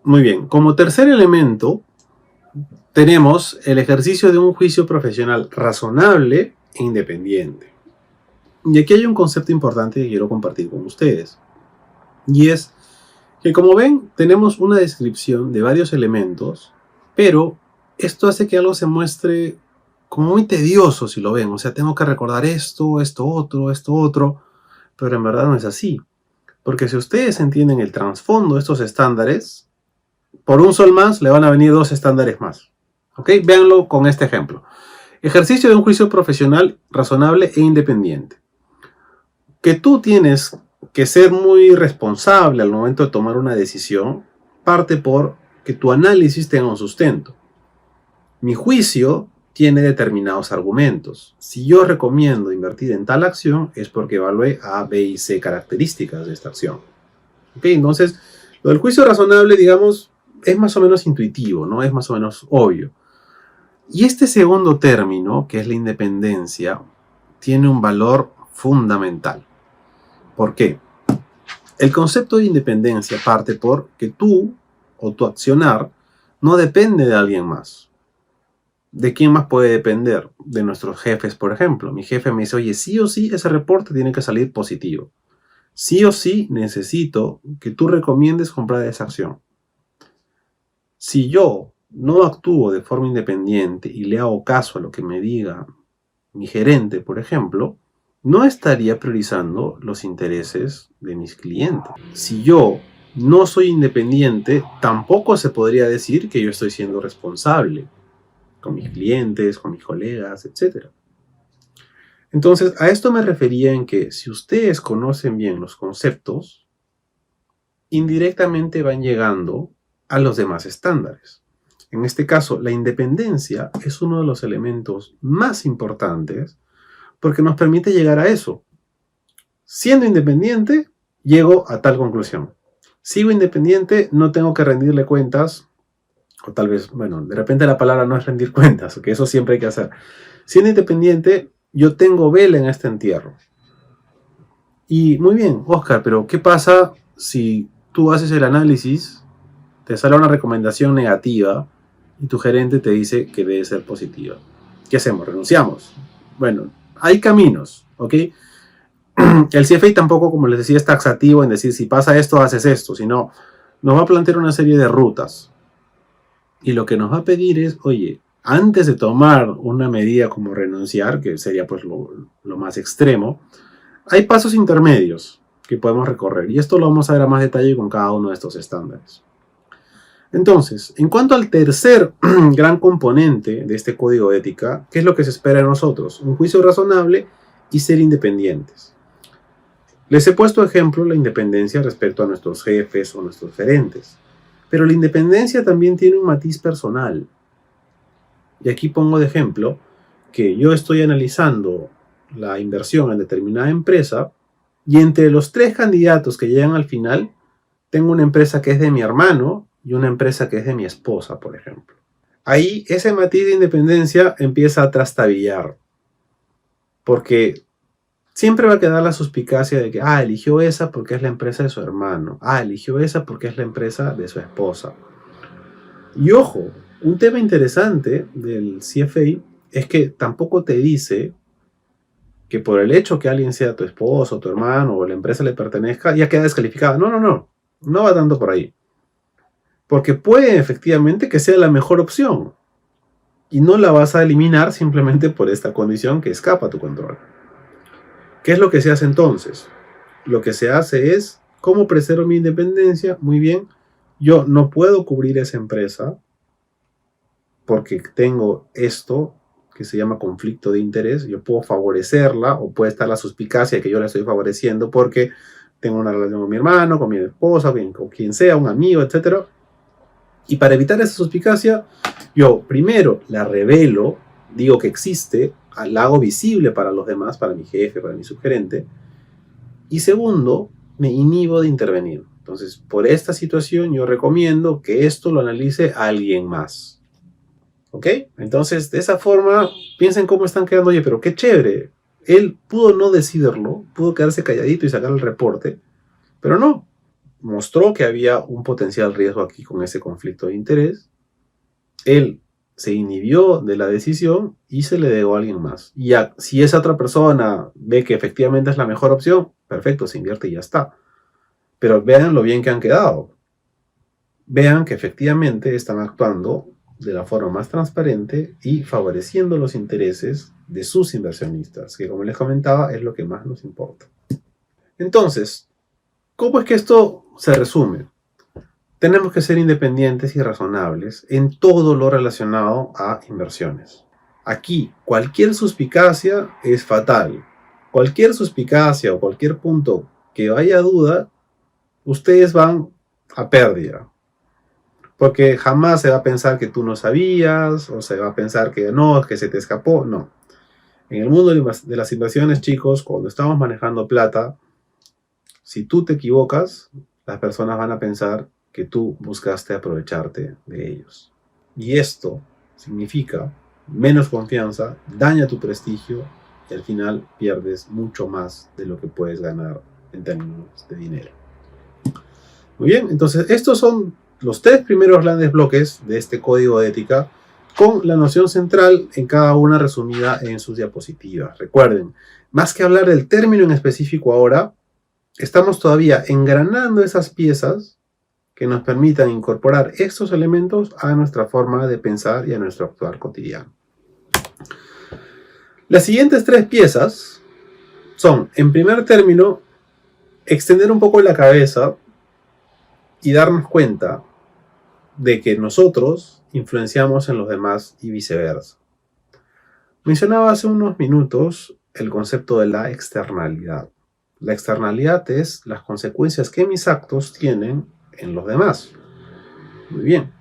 Muy bien, como tercer elemento tenemos el ejercicio de un juicio profesional razonable e independiente. Y aquí hay un concepto importante que quiero compartir con ustedes. Y es que, como ven, tenemos una descripción de varios elementos, pero esto hace que algo se muestre como muy tedioso si lo ven. O sea, tengo que recordar esto, esto otro, pero en verdad no es así. Porque si ustedes entienden el trasfondo de estos estándares, por un sol más le van a venir 2 estándares más. ¿Ok? Véanlo con este ejemplo. Ejercicio de un juicio profesional razonable e independiente. Que tú tienes que ser muy responsable al momento de tomar una decisión parte por que tu análisis tenga un sustento. Mi juicio tiene determinados argumentos. Si yo recomiendo invertir en tal acción es porque evalué A, B y C características de esta acción. ¿Ok? Entonces, lo del juicio razonable, digamos, es más o menos intuitivo, ¿no? Es más o menos obvio. Y este segundo término, que es la independencia, tiene un valor fundamental. ¿Por qué? El concepto de independencia parte por que tú o tu accionar no depende de alguien más. ¿De quién más puede depender? De nuestros jefes, por ejemplo. Mi jefe me dice, oye, sí o sí ese reporte tiene que salir positivo. Sí o sí necesito que tú recomiendes comprar esa acción. Si yo no actúo de forma independiente y le hago caso a lo que me diga mi gerente, por ejemplo, no estaría priorizando los intereses de mis clientes. Si yo no soy independiente, tampoco se podría decir que yo estoy siendo responsable con mis clientes, con mis colegas, etc. Entonces, a esto me refería en que si ustedes conocen bien los conceptos, indirectamente van llegando a los demás estándares. En este caso, la independencia es uno de los elementos más importantes porque nos permite llegar a eso. Siendo independiente, llego a tal conclusión. Sigo independiente, no tengo que rendirle cuentas, o tal vez, bueno, de repente la palabra no es rendir cuentas, que eso siempre hay que hacer. Siendo independiente, yo tengo vela en este entierro. Y muy bien, Oscar, pero ¿qué pasa si tú haces el análisis, te sale una recomendación negativa y tu gerente te dice que debe ser positiva? ¿Qué hacemos? ¿Renunciamos? Bueno, hay caminos, ¿ok? El CFA tampoco, como les decía, es taxativo en decir si pasa esto, haces esto, sino nos va a plantear una serie de rutas. Y lo que nos va a pedir es, oye, antes de tomar una medida como renunciar, que sería pues lo más extremo, hay pasos intermedios que podemos recorrer. Y esto lo vamos a ver a más detalle con cada uno de estos estándares. Entonces, en cuanto al tercer gran componente de este código de ética, ¿qué es lo que se espera de nosotros? Un juicio razonable y ser independientes. Les he puesto ejemplo la independencia respecto a nuestros jefes o nuestros gerentes. Pero la independencia también tiene un matiz personal. Y aquí pongo de ejemplo que yo estoy analizando la inversión en determinada empresa y entre los 3 candidatos que llegan al final, tengo una empresa que es de mi hermano y una empresa que es de mi esposa, por ejemplo. Ahí ese matiz de independencia empieza a trastabillar. Porque siempre va a quedar la suspicacia de que, eligió esa porque es la empresa de su hermano. Eligió esa porque es la empresa de su esposa. Y ojo, un tema interesante del CFA es que tampoco te dice que por el hecho que alguien sea tu esposo, tu hermano o la empresa le pertenezca, ya queda descalificada. No. No va tanto por ahí. Porque puede efectivamente que sea la mejor opción. Y no la vas a eliminar simplemente por esta condición que escapa a tu control. ¿Qué es lo que se hace entonces? Lo que se hace es, ¿cómo preservo mi independencia? Muy bien, yo no puedo cubrir esa empresa porque tengo esto que se llama conflicto de interés. Yo puedo favorecerla o puede estar la suspicacia de que yo la estoy favoreciendo porque tengo una relación con mi hermano, con mi esposa, con quien sea, un amigo, etc. Y para evitar esa suspicacia, yo primero la revelo, digo que existe, la hago visible para los demás, para mi jefe, para mi subgerente. Y segundo, me inhibo de intervenir. Entonces, por esta situación yo recomiendo que esto lo analice alguien más. ¿Ok? Entonces, de esa forma, piensen cómo están quedando. Oye, pero qué chévere. Él pudo no decidirlo, pudo quedarse calladito y sacar el reporte, pero no. mostró que había un potencial riesgo aquí con ese conflicto de interés. Él se inhibió de la decisión y se le delegó a alguien más. Y si esa otra persona ve que efectivamente es la mejor opción, perfecto, se invierte y ya está. Pero vean lo bien que han quedado. Vean que efectivamente están actuando de la forma más transparente y favoreciendo los intereses de sus inversionistas, que como les comentaba es lo que más nos importa. Entonces, ¿cómo es que esto se resume? Tenemos que ser independientes y razonables en todo lo relacionado a inversiones. Aquí, cualquier suspicacia es fatal. Cualquier suspicacia o cualquier punto que haya duda, ustedes van a pérdida. Porque jamás se va a pensar que tú no sabías, o se va a pensar que no, que se te escapó. No. En el mundo de las inversiones, chicos, cuando estamos manejando plata, si tú te equivocas, las personas van a pensar que tú buscaste aprovecharte de ellos. Y esto significa menos confianza, daña tu prestigio y al final pierdes mucho más de lo que puedes ganar en términos de dinero. Muy bien, entonces estos son los 3 primeros grandes bloques de este código de ética con la noción central en cada una resumida en sus diapositivas. Recuerden, más que hablar del término en específico ahora, estamos todavía engranando esas piezas que nos permitan incorporar estos elementos a nuestra forma de pensar y a nuestro actuar cotidiano. Las siguientes 3 piezas son, en primer término, extender un poco la cabeza y darnos cuenta de que nosotros influenciamos en los demás y viceversa. Mencionaba hace unos minutos el concepto de la externalidad. La externalidad es las consecuencias que mis actos tienen en los demás. Muy bien.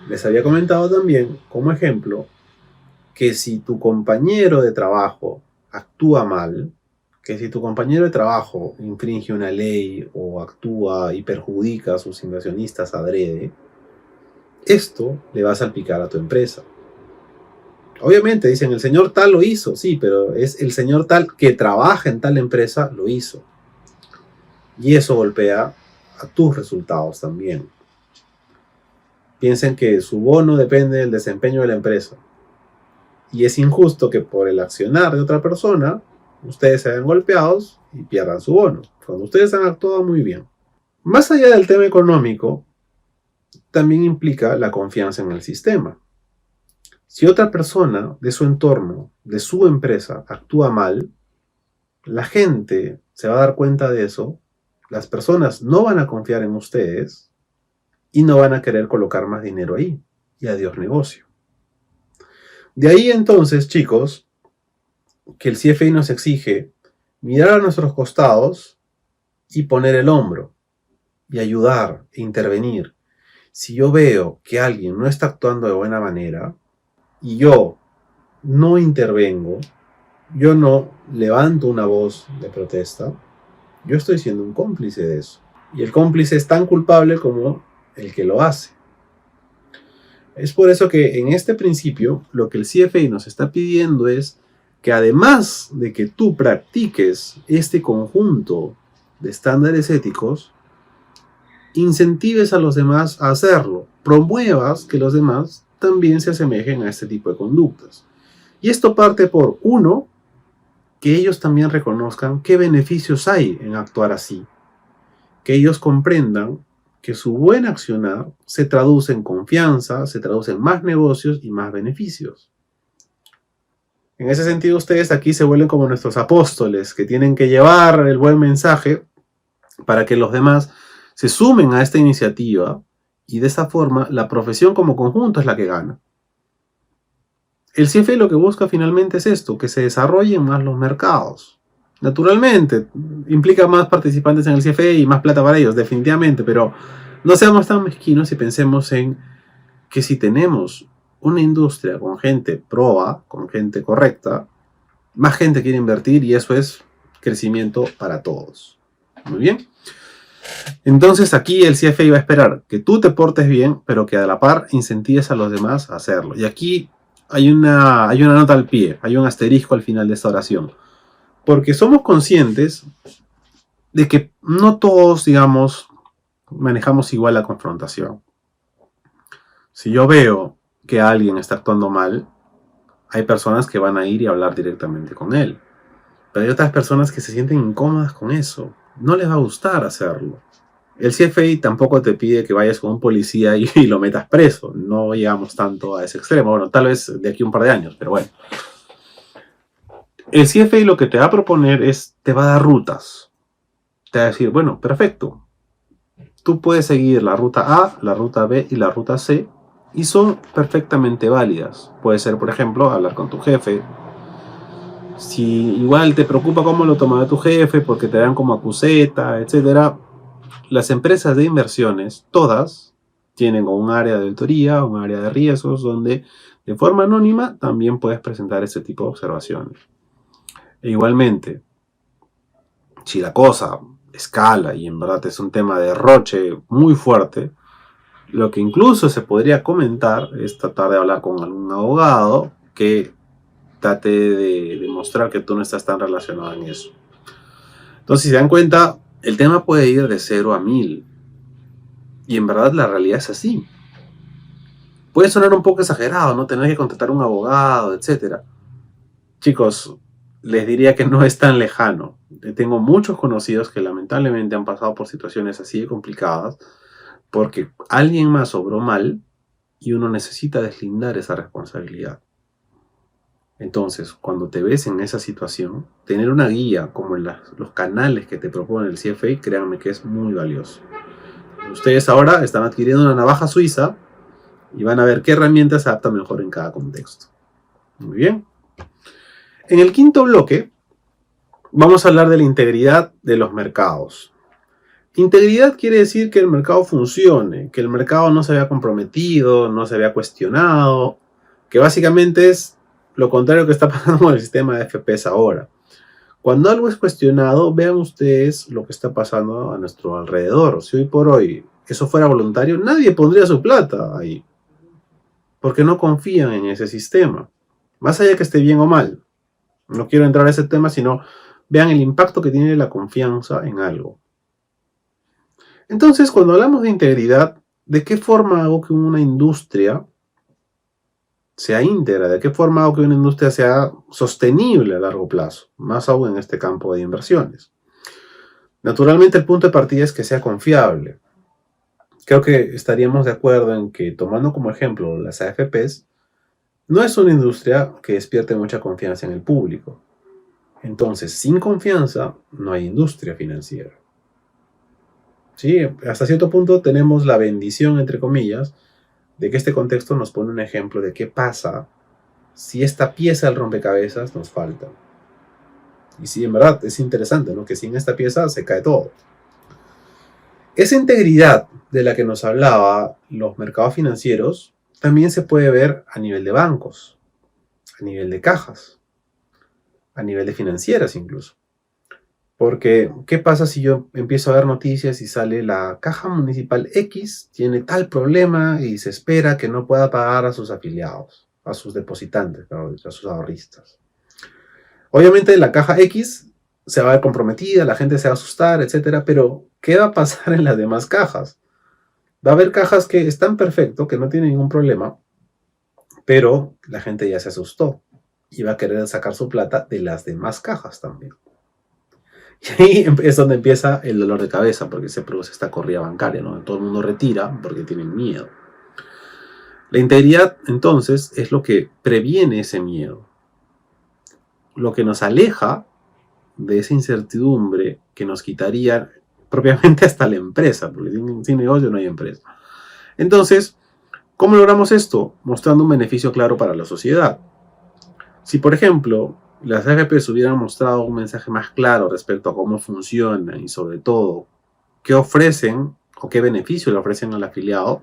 Les había comentado también, como ejemplo, que si tu compañero de trabajo actúa mal, que si tu compañero de trabajo infringe una ley o actúa y perjudica a sus inversionistas adrede, esto le va a salpicar a tu empresa. Obviamente dicen, el señor tal lo hizo, sí, pero es el señor tal que trabaja en tal empresa lo hizo. Y eso golpea a tus resultados también. Piensen que su bono depende del desempeño de la empresa. Y es injusto que por el accionar de otra persona, ustedes se vean golpeados y pierdan su bono, cuando ustedes han actuado muy bien. Más allá del tema económico, también implica la confianza en el sistema. Si otra persona de su entorno, de su empresa, actúa mal, la gente se va a dar cuenta de eso, las personas no van a confiar en ustedes y no van a querer colocar más dinero ahí. Y adiós negocio. De ahí entonces, chicos, que el CFI nos exige mirar a nuestros costados y poner el hombro y ayudar e intervenir. Si yo veo que alguien no está actuando de buena manera y yo no intervengo, yo no levanto una voz de protesta, yo estoy siendo un cómplice de eso. Y el cómplice es tan culpable como el que lo hace. Es por eso que en este principio lo que el CFI nos está pidiendo es que además de que tú practiques este conjunto de estándares éticos, incentives a los demás a hacerlo, promuevas que los demás también se asemejen a este tipo de conductas. Y esto parte por, uno, que ellos también reconozcan qué beneficios hay en actuar así, que ellos comprendan que su buen accionar se traduce en confianza, se traduce en más negocios y más beneficios. En ese sentido, ustedes aquí se vuelven como nuestros apóstoles, que tienen que llevar el buen mensaje para que los demás se sumen a esta iniciativa y de esa forma la profesión como conjunto es la que gana. El CFI lo que busca finalmente es esto, que se desarrollen más los mercados. Naturalmente, implica más participantes en el CFI y más plata para ellos, definitivamente, pero no seamos tan mezquinos y pensemos en que si tenemos una industria con gente proba, con gente correcta, más gente quiere invertir y eso es crecimiento para todos. Muy bien. Entonces aquí el CFI va a esperar que tú te portes bien, pero que a la par incentives a los demás a hacerlo. Y aquí hay una nota al pie, hay un asterisco al final de esta oración. Porque somos conscientes de que no todos, digamos, manejamos igual la confrontación. Si yo veo que alguien está actuando mal, hay personas que van a ir y hablar directamente con él. Pero hay otras personas que se sienten incómodas con eso. No les va a gustar hacerlo. El CFI tampoco te pide que vayas con un policía y lo metas preso. No llegamos tanto a ese extremo. Bueno, tal vez de aquí a un par de años, pero bueno. El CFI lo que te va a proponer es, te va a dar rutas. Te va a decir, bueno, perfecto. Tú puedes seguir la ruta A, la ruta B y la ruta C y son perfectamente válidas. Puede ser, por ejemplo, hablar con tu jefe. Si igual te preocupa cómo lo tomará tu jefe porque te dan como acuseta, etcétera, las empresas de inversiones, todas, tienen un área de auditoría, un área de riesgos, donde de forma anónima también puedes presentar ese tipo de observaciones. E igualmente, si la cosa escala y en verdad es un tema de derroche muy fuerte, lo que incluso se podría comentar es tratar de hablar con algún abogado que trate de demostrar que tú no estás tan relacionado en eso. Entonces, si se dan cuenta, el tema puede ir de 0 a 1000. Y en verdad la realidad es así. Puede sonar un poco exagerado, ¿no? Tener que contratar un abogado, etc. Chicos, les diría que no es tan lejano. Tengo muchos conocidos que lamentablemente han pasado por situaciones así de complicadas porque alguien más obró mal y uno necesita deslindar esa responsabilidad. Entonces, cuando te ves en esa situación, tener una guía como en los canales que te propone el CFA, créanme que es muy valioso. Ustedes ahora están adquiriendo una navaja suiza y van a ver qué herramientas se adaptan mejor en cada contexto. Muy bien. En el quinto bloque, vamos a hablar de la integridad de los mercados. Integridad quiere decir que el mercado funcione, que el mercado no se vea comprometido, no se vea cuestionado, que básicamente es lo contrario que está pasando con el sistema de FPS ahora. Cuando algo es cuestionado, vean ustedes lo que está pasando a nuestro alrededor. Si hoy por hoy eso fuera voluntario, nadie pondría su plata ahí, porque no confían en ese sistema. Más allá de que esté bien o mal, no quiero entrar a ese tema, sino vean el impacto que tiene la confianza en algo. Entonces, cuando hablamos de integridad, ¿de qué forma hago que una industria sea íntegra? ¿De qué forma hago que una industria sea sostenible a largo plazo? Más aún en este campo de inversiones. Naturalmente, el punto de partida es que sea confiable. Creo que estaríamos de acuerdo en que, tomando como ejemplo las AFPs, no es una industria que despierte mucha confianza en el público. Entonces, sin confianza, no hay industria financiera. ¿Sí? Hasta cierto punto tenemos la bendición, entre comillas, de que este contexto nos pone un ejemplo de qué pasa si esta pieza del rompecabezas nos falta. Y sí, en verdad, es interesante, ¿no? Que sin esta pieza se cae todo. Esa integridad de la que nos hablaba los mercados financieros también se puede ver a nivel de bancos, a nivel de cajas, a nivel de financieras incluso. Porque, ¿qué pasa si yo empiezo a ver noticias y sale la caja municipal X, tiene tal problema y se espera que no pueda pagar a sus afiliados, a sus depositantes, a sus ahorristas? Obviamente la caja X se va a ver comprometida, la gente se va a asustar, etc. Pero, ¿qué va a pasar en las demás cajas? Va a haber cajas que están perfecto, que no tienen ningún problema, pero la gente ya se asustó y va a querer sacar su plata de las demás cajas también. Y ahí es donde empieza el dolor de cabeza, porque se produce esta corrida bancaria, ¿no? Todo el mundo retira porque tienen miedo. La integridad, entonces, es lo que previene ese miedo. Lo que nos aleja de esa incertidumbre que nos quitaría propiamente hasta la empresa, porque sin negocio no hay empresa. Entonces, ¿cómo logramos esto? Mostrando un beneficio claro para la sociedad. Si, por ejemplo, las AFPs hubieran mostrado un mensaje más claro respecto a cómo funcionan y sobre todo qué ofrecen o qué beneficio le ofrecen al afiliado,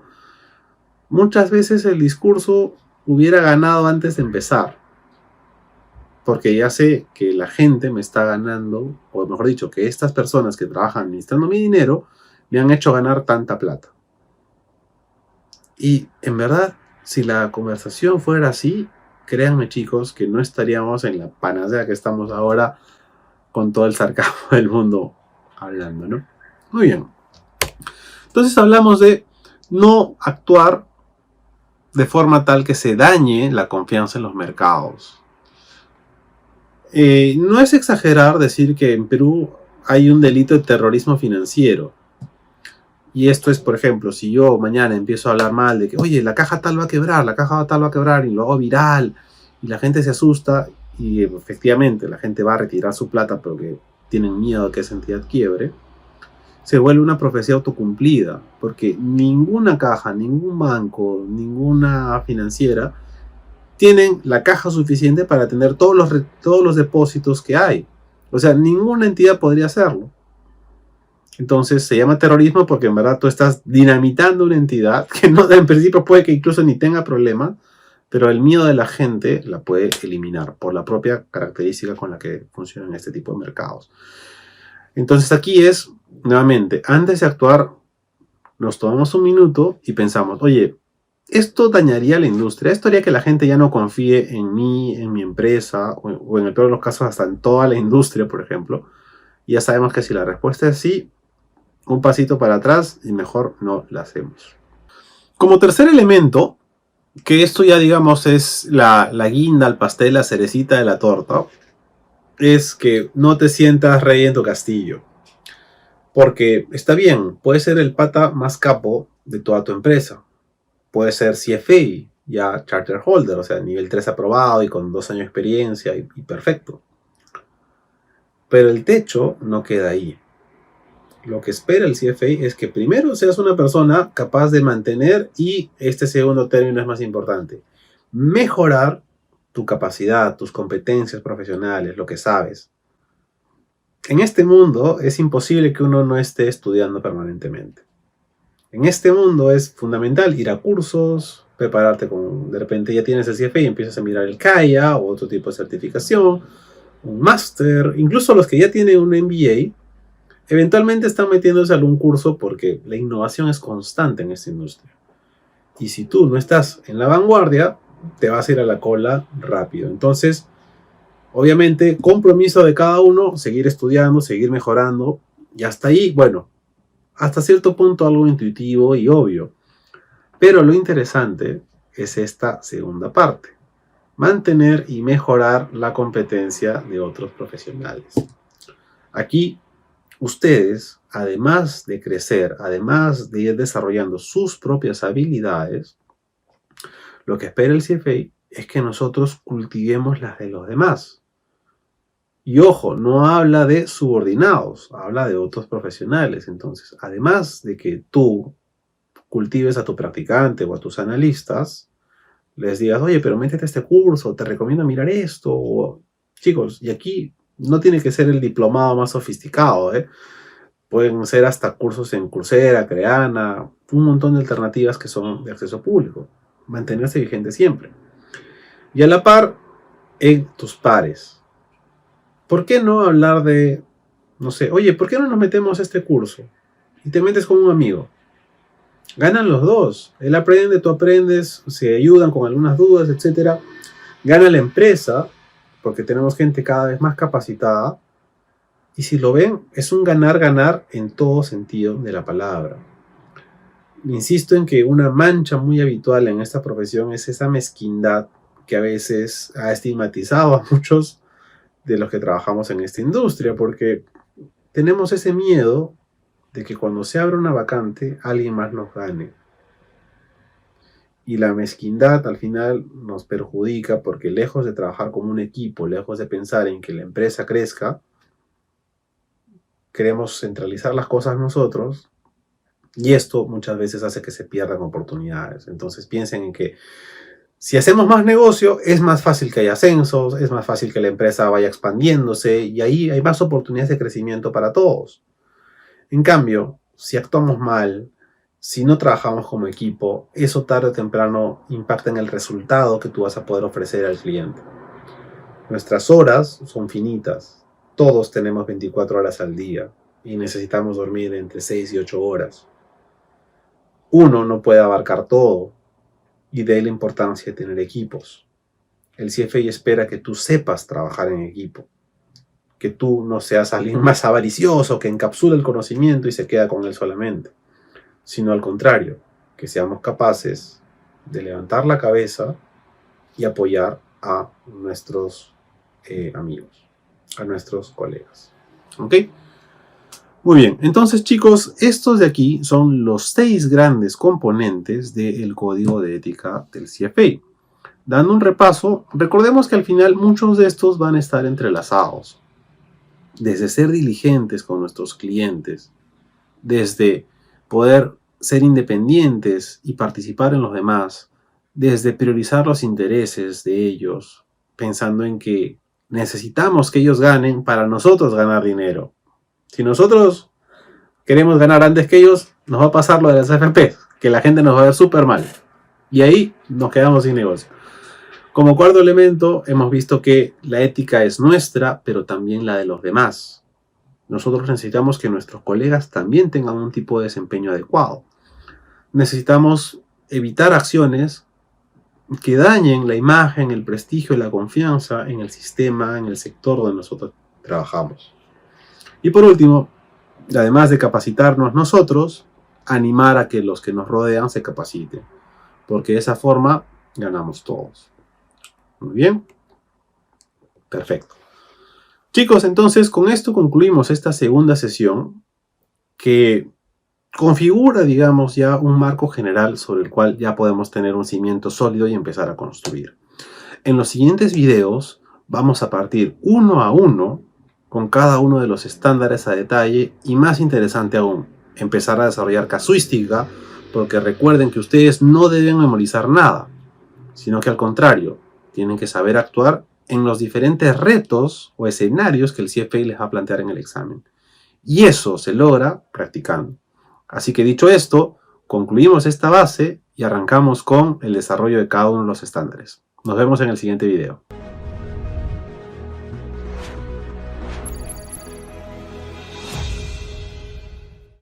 muchas veces el discurso hubiera ganado antes de empezar. Porque ya sé que la gente me está ganando, o mejor dicho, que estas personas que trabajan administrando mi dinero me han hecho ganar tanta plata. Y en verdad, si la conversación fuera así, créanme chicos que no estaríamos en la panacea que estamos ahora con todo el sarcasmo del mundo hablando, ¿no? Muy bien. Entonces hablamos de no actuar de forma tal que se dañe la confianza en los mercados. No es exagerar decir que en Perú hay un delito de terrorismo financiero. Y esto es, por ejemplo, si yo mañana empiezo a hablar mal de que, oye, la caja tal va a quebrar, la caja tal va a quebrar, y lo hago viral, y la gente se asusta, y efectivamente la gente va a retirar su plata porque tienen miedo de que esa entidad quiebre, se vuelve una profecía autocumplida, porque ninguna caja, ningún banco, ninguna financiera tienen la caja suficiente para tener todos los depósitos que hay. O sea, ninguna entidad podría hacerlo. Entonces se llama terrorismo porque en verdad tú estás dinamitando una entidad que no, en principio puede que incluso ni tenga problemas, pero el miedo de la gente la puede eliminar por la propia característica con la que funcionan este tipo de mercados. Entonces aquí es, nuevamente, antes de actuar, nos tomamos un minuto y pensamos, oye, esto dañaría a la industria, esto haría que la gente ya no confíe en mí, en mi empresa, o en el peor de los casos hasta en toda la industria, por ejemplo. Y ya sabemos que si la respuesta es sí, un pasito para atrás y mejor no la hacemos. Como tercer elemento, que esto ya digamos es la guinda al pastel, la cerecita de la torta, es que no te sientas rey en tu castillo. Porque está bien, puede ser el pata más capo de toda tu empresa. Puede ser CFA, ya Charter Holder, o sea, nivel 3 aprobado y con 2 años de experiencia y perfecto. Pero el techo no queda ahí. Lo que espera el CFA es que primero seas una persona capaz de mantener, y este segundo término es más importante, mejorar tu capacidad, tus competencias profesionales, lo que sabes. En este mundo es imposible que uno no esté estudiando permanentemente. En este mundo es fundamental ir a cursos, prepararte con, de repente ya tienes el CFA y empiezas a mirar el CAIA o otro tipo de certificación, un máster, incluso los que ya tienen un MBA, eventualmente están metiéndose a algún curso porque la innovación es constante en esta industria. Y si tú no estás en la vanguardia, te vas a ir a la cola rápido. Entonces, obviamente, compromiso de cada uno, seguir estudiando, seguir mejorando, y hasta ahí, bueno, hasta cierto punto algo intuitivo y obvio. Pero lo interesante es esta segunda parte: mantener y mejorar la competencia de otros profesionales. Aquí, ustedes, además de crecer, además de ir desarrollando sus propias habilidades, lo que espera el CFA es que nosotros cultivemos las de los demás. Y ojo, no habla de subordinados, habla de otros profesionales. Entonces, además de que tú cultives a tu practicante o a tus analistas, les digas, oye, pero métete a este curso, te recomiendo mirar esto. O, chicos, y aquí no tiene que ser el diplomado más sofisticado, ¿eh? Pueden ser hasta cursos en Coursera, Creana, un montón de alternativas que son de acceso público. Mantenerse vigente siempre. Y a la par, en tus pares. ¿Por qué no hablar de, no sé, oye, ¿por qué no nos metemos a este curso? Y te metes con un amigo. Ganan los dos. Él aprende, tú aprendes, se ayudan con algunas dudas, etc. Gana la empresa, porque tenemos gente cada vez más capacitada. Y si lo ven, es un ganar-ganar en todo sentido de la palabra. Insisto en que una mancha muy habitual en esta profesión es esa mezquindad que a veces ha estigmatizado a muchos de los que trabajamos en esta industria, porque tenemos ese miedo de que cuando se abra una vacante, alguien más nos gane. Y la mezquindad al final nos perjudica porque lejos de trabajar como un equipo, lejos de pensar en que la empresa crezca, queremos centralizar las cosas nosotros, y esto muchas veces hace que se pierdan oportunidades. Entonces piensen en que si hacemos más negocio, es más fácil que haya ascensos, es más fácil que la empresa vaya expandiéndose, y ahí hay más oportunidades de crecimiento para todos. En cambio, si actuamos mal, si no trabajamos como equipo, eso tarde o temprano impacta en el resultado que tú vas a poder ofrecer al cliente. Nuestras horas son finitas. Todos tenemos 24 horas al día y necesitamos dormir entre 6 y 8 horas. Uno no puede abarcar todo, y de ahí la importancia de tener equipos. El CFA espera que tú sepas trabajar en equipo, que tú no seas alguien más avaricioso que encapsula el conocimiento y se queda con él solamente, sino al contrario, que seamos capaces de levantar la cabeza y apoyar a nuestros amigos, a nuestros colegas. ¿Ok? Muy bien, entonces chicos, estos de aquí son los 6 grandes componentes del código de ética del CFA. Dando un repaso, recordemos que al final muchos de estos van a estar entrelazados. Desde ser diligentes con nuestros clientes, desde poder ser independientes y participar en los demás, desde priorizar los intereses de ellos, pensando en que necesitamos que ellos ganen para nosotros ganar dinero. Si nosotros queremos ganar antes que ellos, nos va a pasar lo de las AFP, que la gente nos va a ver súper mal. Y ahí nos quedamos sin negocio. Como cuarto elemento, hemos visto que la ética es nuestra, pero también la de los demás. Nosotros necesitamos que nuestros colegas también tengan un tipo de desempeño adecuado. Necesitamos evitar acciones que dañen la imagen, el prestigio y la confianza en el sistema, en el sector donde nosotros trabajamos. Y por último, además de capacitarnos nosotros, animar a que los que nos rodean se capaciten, porque de esa forma ganamos todos. Muy bien. Perfecto. Chicos, entonces con esto concluimos esta segunda sesión que configura, digamos, ya un marco general sobre el cual ya podemos tener un cimiento sólido y empezar a construir. En los siguientes videos vamos a partir uno a uno con cada uno de los estándares a detalle y, más interesante aún, empezar a desarrollar casuística, porque recuerden que ustedes no deben memorizar nada, sino que al contrario, tienen que saber actuar en los diferentes retos o escenarios que el CFA les va a plantear en el examen. Y eso se logra practicando. Así que dicho esto, concluimos esta base y arrancamos con el desarrollo de cada uno de los estándares. Nos vemos en el siguiente video.